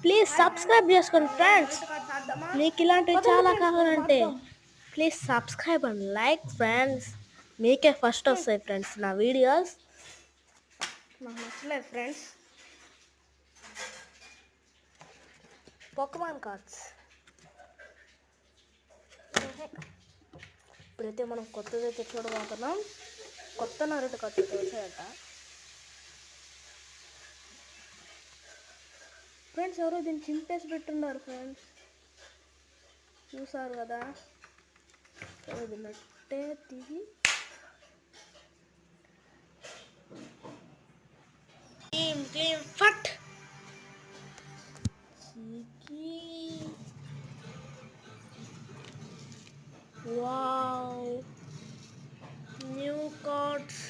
Please subscribe చేసుకోండి friends. మీకు ఇలాంటివి చాలా కావాలంటే please subscribe and like friends. మీకే ఫస్ట్ వస్తాయి ఫ్రెండ్స్ నా వీడియోస్. నాకు నచ్చలేదు ఫ్రెండ్స్. పోకెమాన్ కార్డ్స్ ఇప్పుడైతే మనం కొత్తదైతే చూడబోతున్నాం. కొత్త నరుడు కార్డ్స్ వచ్చాయట ఫ్రెండ్స్. ఎవరో దీన్ని చింపేసి పెట్టున్నారు ఫ్రెండ్స్, చూసారు కదా. నట్టే తీసి ఫట్ వావ్, న్యూ కార్డ్స్.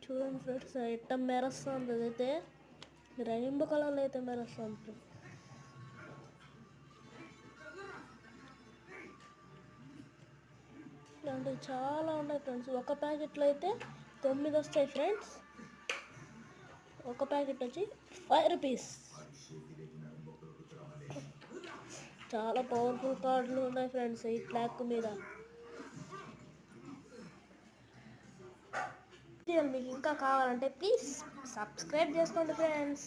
చూడండి ఫ్రెండ్స్, ఎట్ట మెరుస్తుంది. అదైతే రెయిన్బో కలర్లో అయితే మెరుస్తుంది ఫ్రెండ్స్. ఇలాంటివి చాలా ఉన్నాయి ఫ్రెండ్స్. ఒక ప్యాకెట్లో అయితే 9 వస్తాయి ఫ్రెండ్స్. ఒక ప్యాకెట్ వచ్చి 5 రూపీస్. చాలా పవర్ఫుల్ కార్డులు ఉన్నాయి ఫ్రెండ్స్ ఈ ప్యాక్ మీద. మీకు ఇంకా కావాలంటే ప్లీజ్ సబ్స్క్రైబ్ చేసుకోండి ఫ్రెండ్స్.